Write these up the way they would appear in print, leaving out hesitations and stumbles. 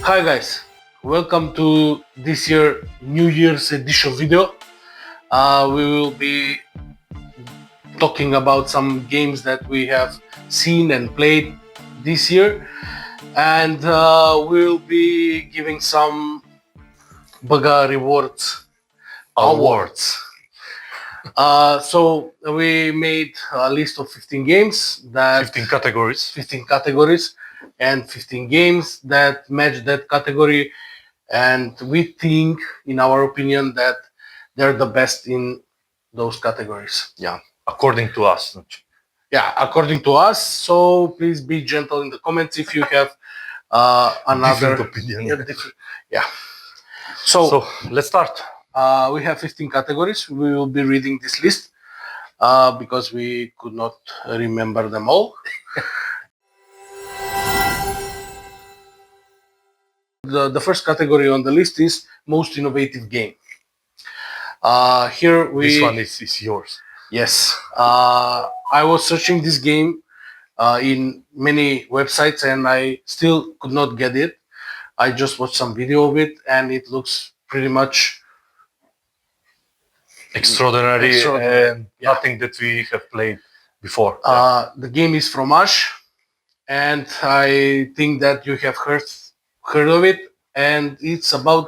Hi guys, welcome to this year New Year's edition video. We will be talking about some games that we have seen and played this year, and we'll be giving some BGA awards. So we made a list of 15 games that 15 categories and 15 games that match that category, and we think, in our opinion, that they're the best in those categories. Yeah, according to us. Yeah, according to us. So please be gentle in the comments if you have another Different opinion. Yeah. So let's start. We have 15 categories. We will be reading this list because we could not remember them all. The first category on the list is most innovative game. Here This one is yours. Yes. I was searching this game in many websites and I still could not get it. I just watched some video of it and it looks pretty much extraordinary. And nothing that we have played before. The game is fromage, and I think that you have heard of it, and it's about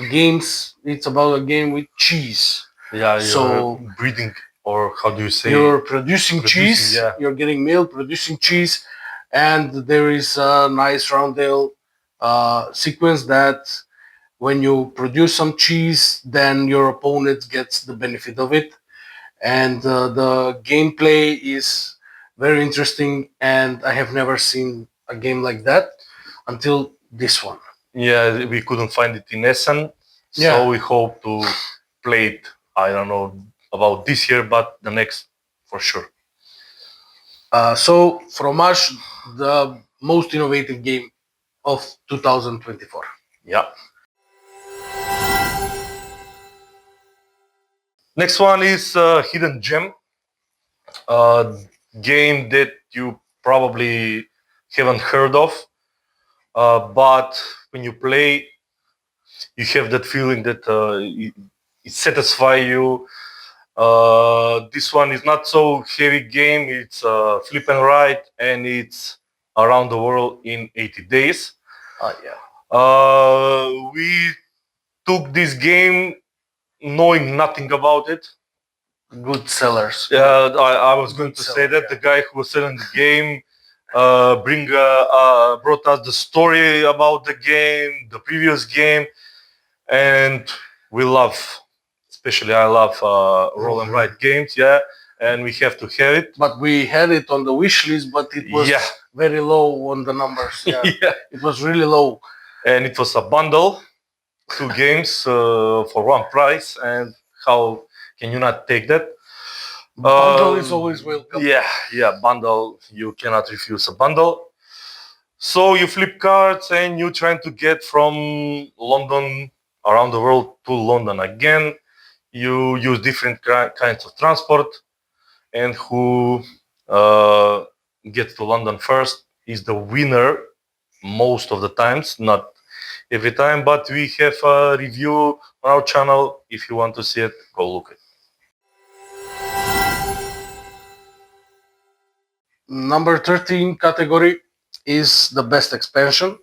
games. It's about a game with cheese. Yeah, so breeding, or how do you say? You're producing cheese. Yeah. You're getting milk, producing cheese, and there is a nice roundel sequence that when you produce some cheese, then your opponent gets the benefit of it. And the gameplay is very interesting, and I have never seen a game like that until this one. Yeah, we couldn't find it in Essen, so we hope to play it, I don't know about this year, but the next for sure. So fromage, the most innovative game of 2024. Yeah. Next one is Hidden Gem, a game that you probably haven't heard of, but when you play, you have that feeling that it satisfies you. This one is not so heavy game. It's flip and write, and it's around the world in 80 days. We took this game knowing nothing about it. Good sellers. Yeah, I was going to say that the guy who was selling the game brought us the story about the game, the previous game, and we love, especially I love roll and write games. Yeah, and we have to have it. But we had it on the wish list, but it was very low on the numbers. Yeah. It was really low, and it was a bundle, 2 games for one price. And how can you not take that? Bundle is always welcome. Yeah, bundle. You cannot refuse a bundle. So you flip cards and you trying to get from London around the world to London again. You use different kinds of transport, and who gets to London first is the winner most of the times, not every time, but we have a review on our channel. If you want to see it, go look it. Number 13 category is the best expansion.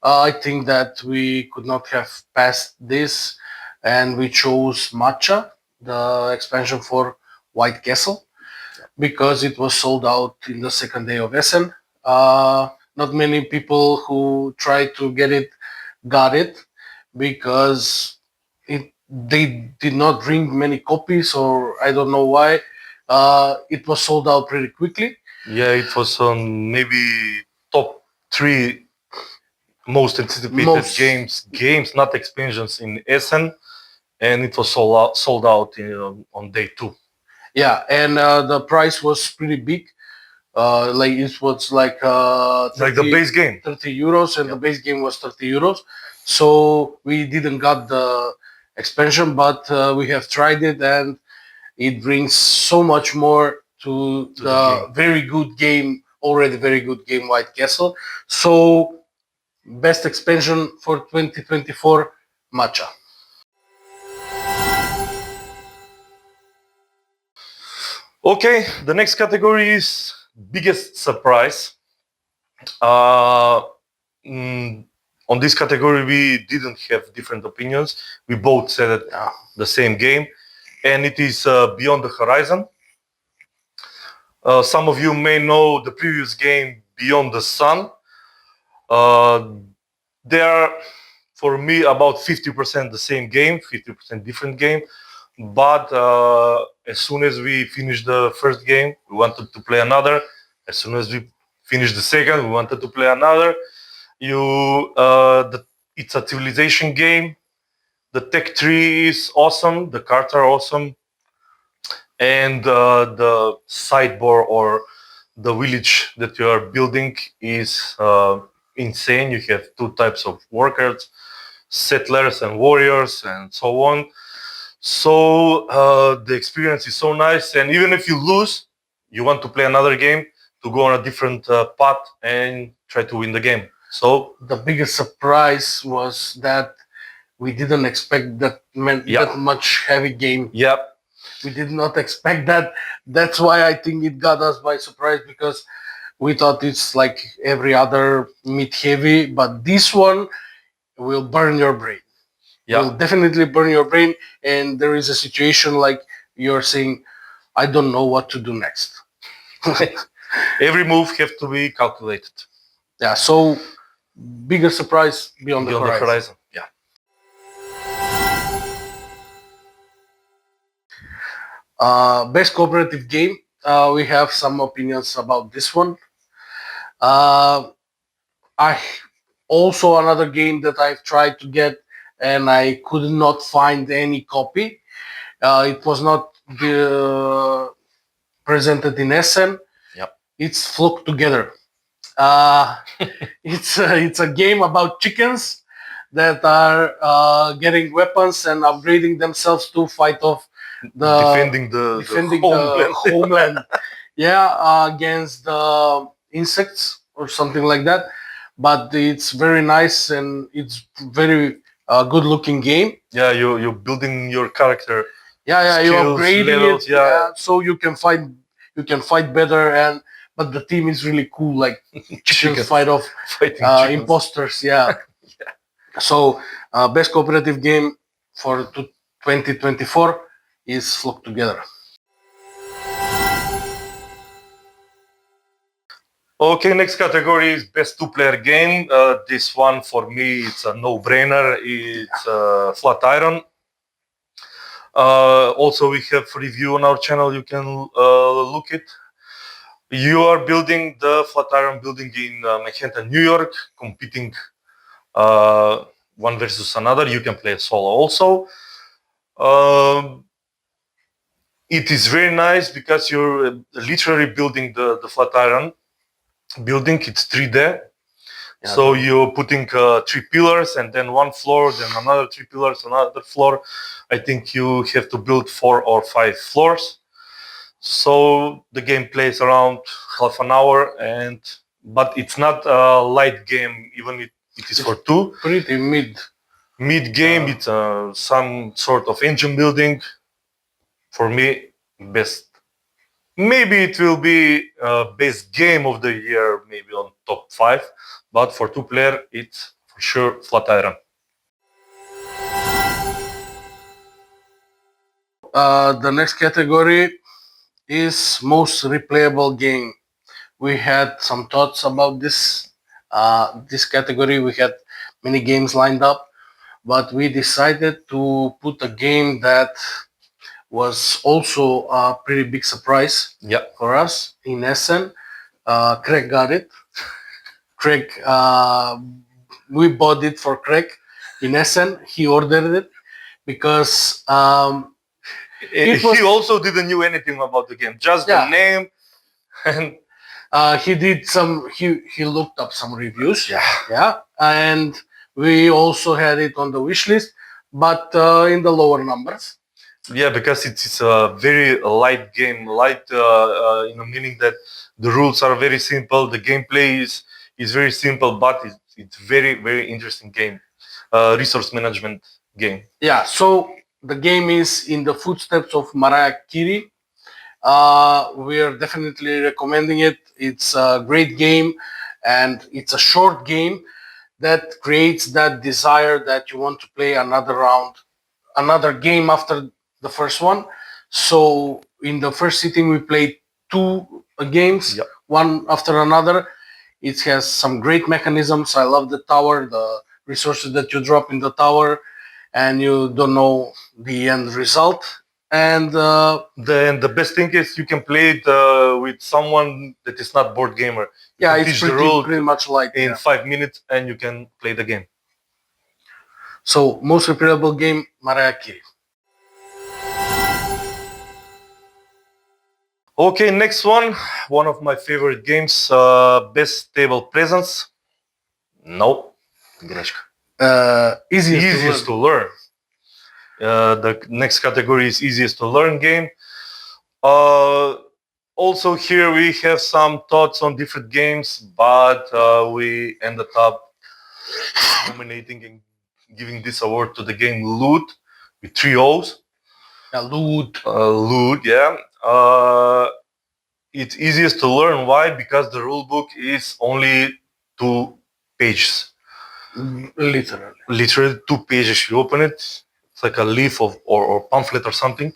I think that we could not have passed this, and we chose Matcha, the expansion for White Castle, because it was sold out in the second day of Essen. Not many people who tried to get it got it, because they did not bring many copies, or I don't know why. It was sold out pretty quickly. Yeah, it was on maybe top 3 most anticipated games, not expansions in Essen, and it was sold out on day 2. Yeah, and the price was pretty big. Like it was like 30, like the base game, 30 euros, and the base game was 30 euros. So we didn't got the expansion, but we have tried it, and it brings so much more to the very good game, already very good game, White Castle. So best expansion for 2024, Matcha. Okay, the next category is biggest surprise. Uh, on this category, we didn't have different opinions. We both said the same game, and it is Beyond the Horizon. Some of you may know the previous game, Beyond the Sun. They are, for me, about 50% the same game, 50% different game. But as soon as we finished the first game, we wanted to play another. As soon as we finished the second, we wanted to play another. It's a civilization game. The tech tree is awesome. The cards are awesome, and the sideboard or the village that you are building is insane. You have two types of workers, settlers and warriors, and so on. So the experience is so nice, and even if you lose, you want to play another game to go on a different path and try to win the game. So the biggest surprise was that we didn't expect that much heavy game. Yeah, we did not expect that. That's why I think it got us by surprise, because we thought it's like every other mid heavy, but this one will burn your brain. Yeah, will definitely burn your brain, and there is a situation like you're saying, I don't know what to do next. Every move have to be calculated. Yeah, so bigger surprise Beyond the Horizon. Yeah. Best cooperative game. We have some opinions about this one. I also another game that I've tried to get and I could not find any copy. It was not presented in Essen. Yep. It's Flock Together. It's a game about chickens that are getting weapons and upgrading themselves to fight off defending the homeland. Yeah, against the insects or something like that. But it's very nice and it's very good looking game. Yeah, you're building your character. Yeah, you're upgrading levels, it. Yeah, so you can fight better, but the team is really cool. Like chickens fight off imposters. Yeah. Yeah. So best cooperative game for 2024 is Flock Together. Okay, next category is best two-player game. This one for me, it's a no-brainer. It's Flatiron. Also, we have review on our channel. You can look it. You are building the Flatiron building in Manhattan, New York, competing one versus another. You can play solo also. It is very nice because you're literally building the Flatiron building. It's 3D. Yeah, so you're putting 3 pillars and then one floor, then another 3 pillars, another floor. I think you have to build 4 or 5 floors. So the game plays around half an hour, but it's not a light game. Even it is for 2. Pretty mid game. It's some sort of engine building. For me, best. Maybe it will be best game of the year, maybe on top 5. But for 2-player, it's for sure Flatiron. The next category is most replayable game. We had some thoughts about this category. We had many games lined up, but we decided to put a game that was also a pretty big surprise for us in Essen. Craig got it. Craig, we bought it for Craig in Essen. He ordered it because he also didn't know anything about the game, just the name. And he did he looked up some reviews. And we also had it on the wish list, but in the lower numbers. Yeah, because it's a very light game, light in the meaning that the rules are very simple, the gameplay is very simple, but It's very, very interesting game, resource management game. Yeah, so the game is in the footsteps of Marie Curie. We are definitely recommending it. It's a great game, and it's a short game that creates that desire that you want to play another round, another game after the first one. So in the first sitting, we played two games, Yep. one after another. It has some great mechanisms. I love the tower, the resources that you drop in the tower, and you don't know the end result. And The best thing is you can play it with someone that is not board gamer. You yeah, can it's teach the rule pretty much like in yeah. 5 minutes, and you can play the game. So most replayable game, Marie Curie. Okay, next one of my favorite games, best table presence. No, грешка. Easiest To learn. The next category is easiest to learn game. Also here we have some thoughts on different games, but we ended up nominating and giving this award to the game Loot with 3 O's. Yeah, Loot. Loot, yeah. It's easiest to learn. Why? Because the rule book is only 2 pages. Literally 2 pages. You open it, it's like a leaf of or pamphlet or something.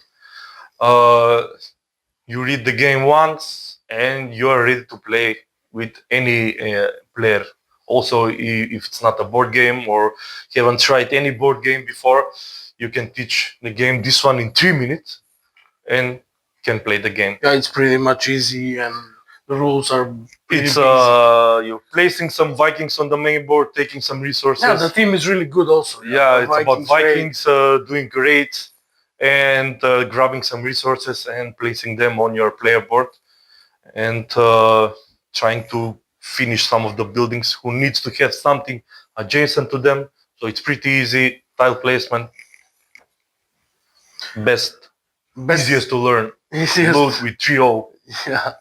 You read the game once and you are ready to play with any player. Also, if it's not a board game or you haven't tried any board game before, you can teach the game this one in 3 minutes and can play the game. Yeah, it's pretty much easy, and the rules are pretty It's basic. you're placing some Vikings on the main board, taking some resources. Yeah, the team is really good also. Yeah, the it's about Vikings, Vikings doing great and grabbing some resources and placing them on your player board and trying to finish some of the buildings who needs to have something adjacent to them. So it's pretty easy. Tile placement. Best. Easiest to learn. Easiest. Load with 3-0. Yeah.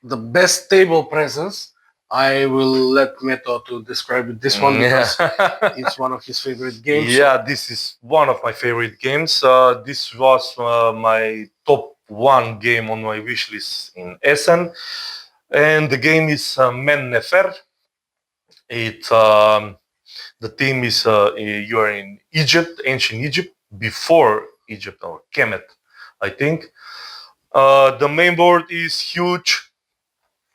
The best table presence, I will let Meto to describe this one because it's one of his favorite games. Yeah, this is one of my favorite games. This was my top 1 game on my wish list in Essen. And the game is Men Nefer. It the theme is you are in Egypt, ancient Egypt, before Egypt or Kemet, I think. The main board is huge.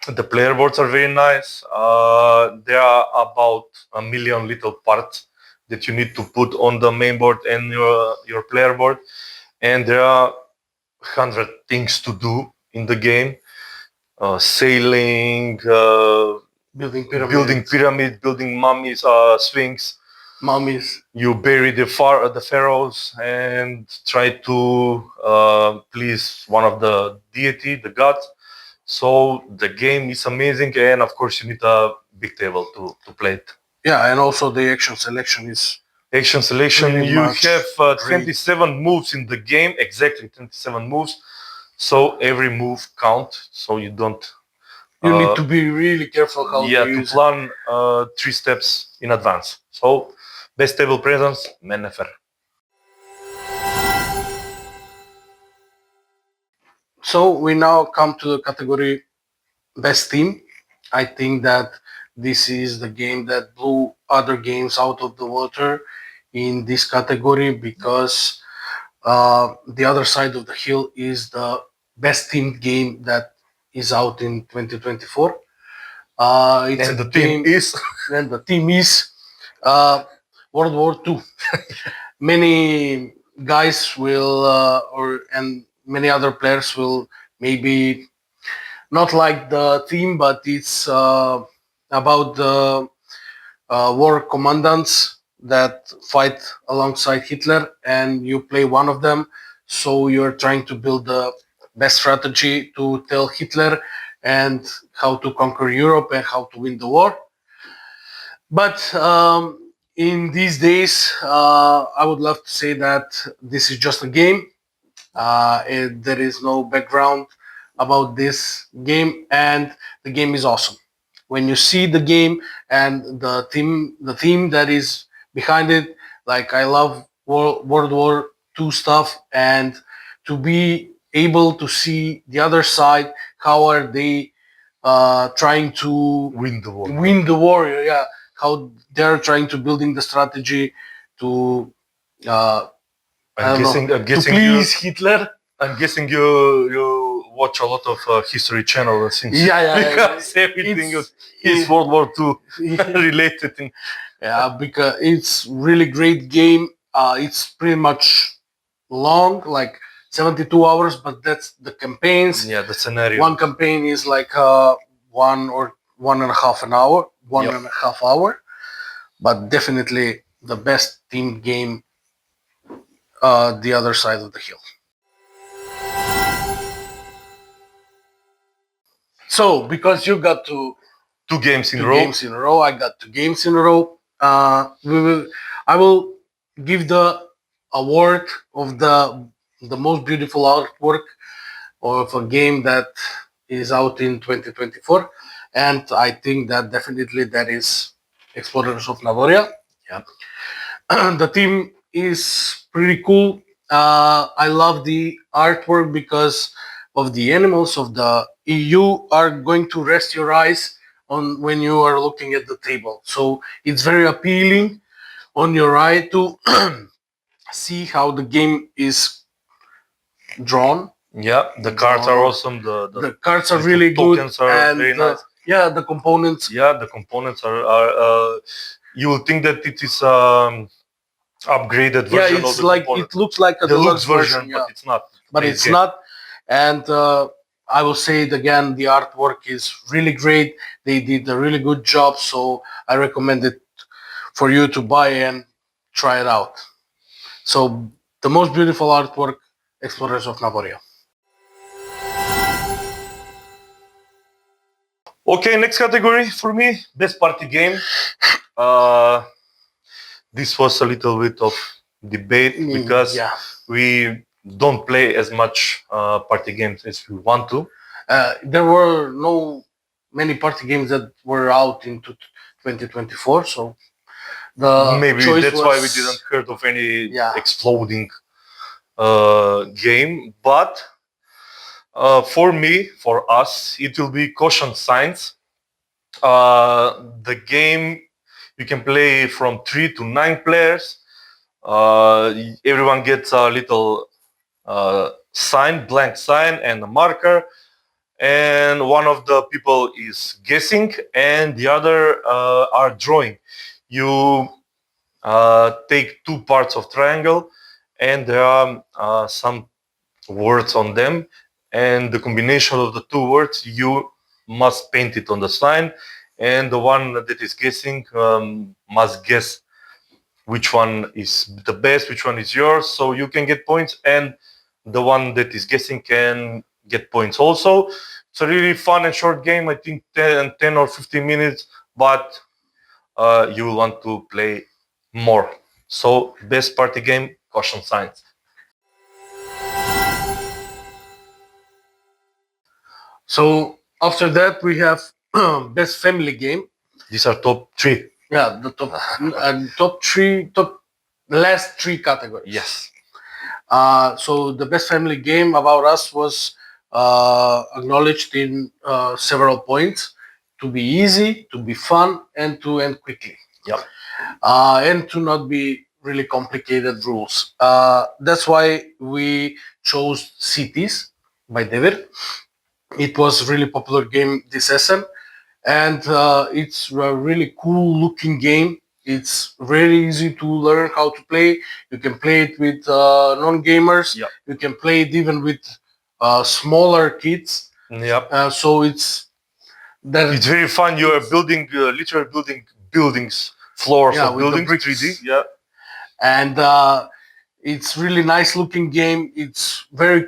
The player boards are very nice. There are about 1 million little parts that you need to put on the main board and your player board, and there are 100 things to do in the game. Sailing, building pyramid, building mummies, sphinx. Mummies. You bury the pharaohs and try to please one of the deity, the gods. So the game is amazing, and of course you need a big table to play it. Yeah, and also the action selection is action selection. Really you have 27 moves in the game, exactly 27 moves. So every move counts. So you don't. You need to be really careful how you use to plan 3 steps in advance. So best table presence, Men Nefer. So we now come to the category best team. I think that this is the game that blew other games out of the water in this category because the other side of the hill is the best team game that is out in 2024. It's and the team is and the team is World War II. Many guys will and many other players will maybe not like the theme, but it's about the war commandants that fight alongside Hitler, and you play one of them. So you're trying to build the best strategy to tell Hitler and how to conquer Europe and how to win the war. But in these days, I would love to say that this is just a game. There is no background about this game, and the game is awesome. When you see the game and the theme that is behind it, like I love World War II stuff, and to be able to see the other side, how are they trying to Win the war. win the war? Yeah, how they're trying to building the strategy to I don't know, I'm to guessing please Hitler. I'm guessing you watch a lot of History Channel and things. Yeah, Because everything is World War II related. Yeah, because it's really great game. It's pretty much long, like 72 hours, but that's the campaigns. Yeah, the scenario. One campaign is like 1.5 hour, one Yep. and a half hour, but definitely the best team game. The other side of the hill. So because you got to 2 games in a two row. games in a row, I got 2 games in a row. I will give the award of the most beautiful artwork of a game that is out in 2024, and I think that definitely that is Explorers of Navoria. Yeah. The team is pretty cool. I love the artwork because of the animals of the EU are going to rest your eyes on when you are looking at the table. So it's very appealing on your eye to see how the game is drawn. Yeah, the cards are awesome. The cards are little really good, tokens are and very nice. yeah, the components. Yeah, the components are you will think that it is upgraded Yeah, version of it's the like component. it looks like a Deluxe deluxe version, yeah. but it's not. But Base it's game. not. And I will say it again, the artwork is really great. They did a really good job, so I recommend it for you to buy and try it out. So the most beautiful artwork, Explorers of Navoria. Okay, next category for me, best party game. This was a little bit of debate because yeah, we don't play as much party games as we want to. there were no many party games that were out in 2024, so the Maybe choice that's was, why we didn't heard of any Yeah. exploding game. But for me, for us, it will be Caution Signs. The game you can play from 3 to 9 players. Everyone gets a little sign, blank sign, and a marker. And one of the people is guessing, and the other are drawing. You take 2 parts of triangle, and there are some words on them, and the combination of the 2 words you must paint it on the sign, and the one that is guessing must guess which one is the best, which one is yours, so you can get points, and the one that is guessing can get points also. It's a really fun and short game. I think 10 or 15 minutes, but you will want to play more. So best party game, Caution Signs. So after that we have best family game. These are top 3. Yeah, the top last 3 categories. Yes. So the best family game about us was acknowledged in several points: to be easy, to be fun, and to end quickly. Yep. And to not be really complicated rules. That's why we chose Cities by David. It was a really popular game this season, and it's a really cool looking game. It's very easy to learn how to play. You can play it with non-gamers. Yep. You can play it even with smaller kids. Yep. So it's very fun. You are building, literally building buildings, floors Yeah, of with the buildings, bricks. 3D. Yeah. And it's really nice looking game. It's very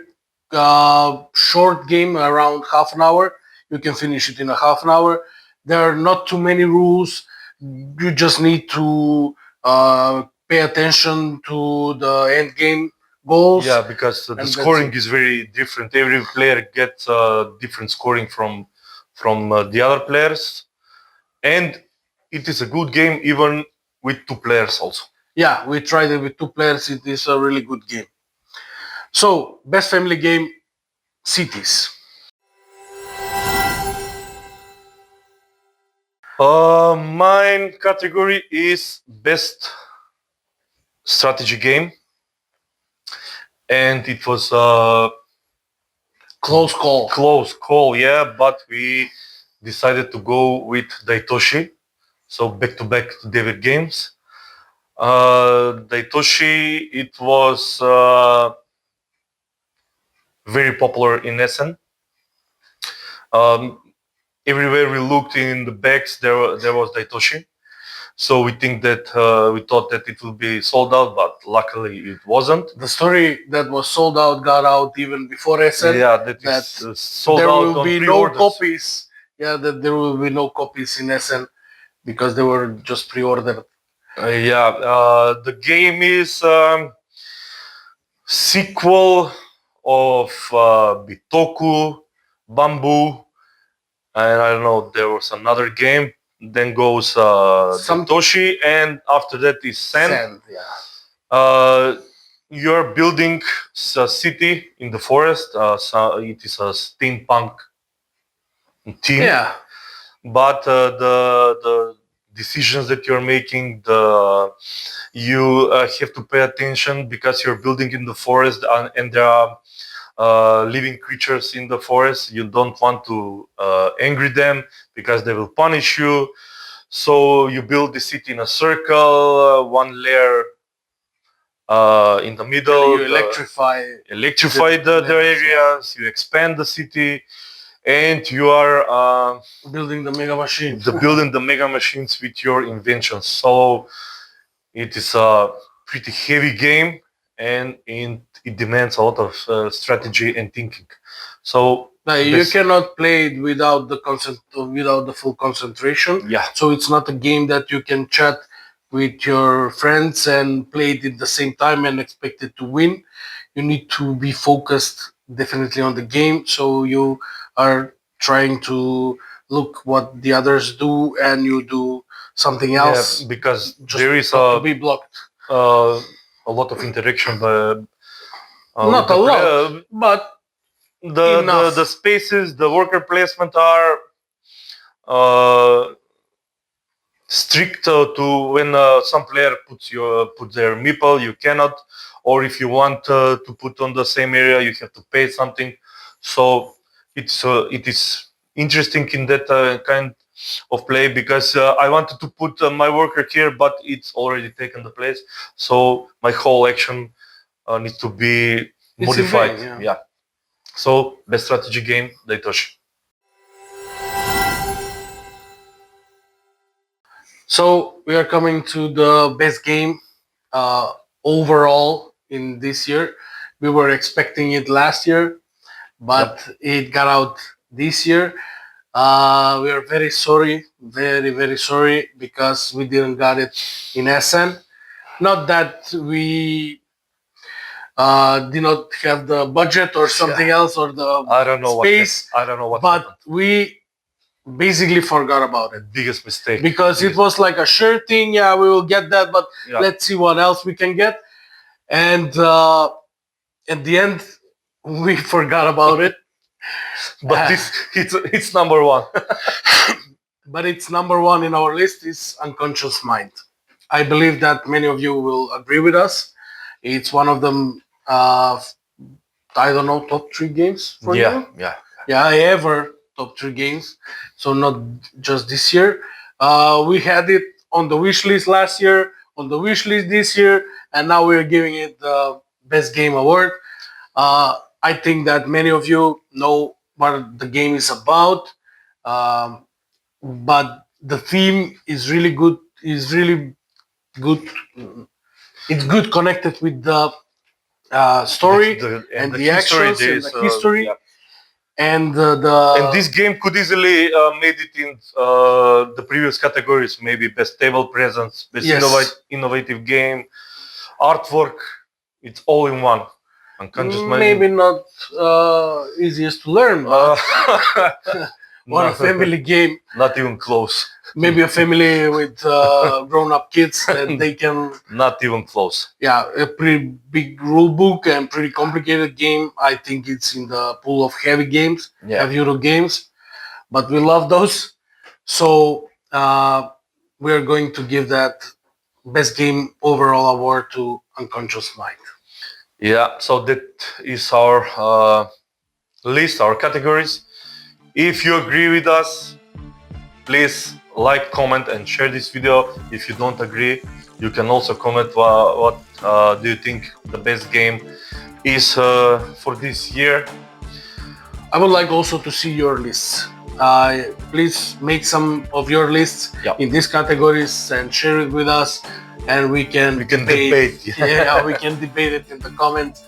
short game, around half an hour. You can finish it in a half an hour. There are not too many rules. You just need to pay attention to the end game goals. Yeah, because the that's scoring it. is very different. Every player gets different scoring from the other players, and it is a good game even with two players also. Yeah, we tried it with two players. It is a really good game. So, best family game, cities. Mine category is best strategy game, and it was a Close call. close call, yeah, but we decided to go with Daitoshi, so back-to-back David games. Daitoshi, it was very popular in Essen. Um, Everywhere we looked in the bags, there was Daitoshi. So we thought that it would be sold out, but luckily it wasn't. The story that was sold out got out even before Essen. Yeah, that it's sold there out will on be pre-orders. no copies. Yeah, that there will be no copies in Essen because they were just pre-ordered. The game is sequel of Bitoku, Bamboo, and I don't know. There was another game. Then goes Daitoshi, and after that is Sand. You're building a city in the forest. So it is a steampunk team. Yeah, But the decisions that you're making, you have to pay attention because you're building in the forest, and there are living creatures in the forest. You don't want to angry them because they will punish you. So you build the city in a circle, one layer in the middle. you electrify The areas. You expand the city, and you are building the mega machine. building the mega machines with your inventions. So it is a pretty heavy game, and it demands a lot of strategy and thinking. So you cannot play it without the full concentration. Yeah. So it's not a game that you can chat with your friends and play it at the same time and expect it to win. You need to be focused definitely on the game. So you are trying to look what the others do and you do something else. Yeah, because Just there is not to be blocked. a lot of interaction, but Not a lot, but the spaces, the worker placement are strict to when some player put their meeple, you cannot, or if you want to put on the same area, you have to pay something. So it is interesting in that kind of play because I wanted to put my worker here, but it's already taken the place. So my whole action needs to be modified. Yeah. So best strategy game, Daitoshi. So we are coming to the best game overall in this year. We were expecting it last year, but it got out this year. We are very sorry, very sorry, because we didn't got it in Essen. Not that we did not have the budget or something else or the I don't know space. I don't know what. But happened. we basically forgot about it. Biggest mistake. Because it was like a sure thing. Yeah, we will get that, but let's see what else we can get. And at the end, we forgot about it. But it's number one. But it's number one in our list is Unconscious Mind. I believe that many of you will agree with us. It's one of them, I don't know, top 3 games for you? Yeah, ever top 3 games. So not just this year. We had it on the wish list last year, on the wish list this year, and now we're giving it the best game award. I think that many of you know what the game is about, but the theme is really good. Is really good. It's good connected with the story and the actions and the history. And and this game could easily made it in the previous categories, maybe best table presence, best innovative game, artwork. It's all in one. Unconscious mind. Maybe not easiest to learn, but or a not, family game. not even close. Maybe a family with grown-up kids that they can. Not even close. Yeah, a pretty big rule book and pretty complicated game. I think it's in the pool of heavy games, Yeah. heavy Euro games, but we love those. So we're going to give that best game overall award to Unconscious Mind. Yeah, so that is our list, our categories. If you agree with us, please like, comment, and share this video. If you don't agree, you can also comment what do you think the best game is for this year. I would like also to see your lists. Please make some of your lists in these categories and share it with us, and we can debate. Yeah, we can debate it in the comments.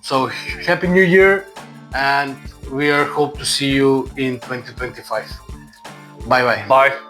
So happy New Year, and we hope to see you in 2025. Bye bye. Bye.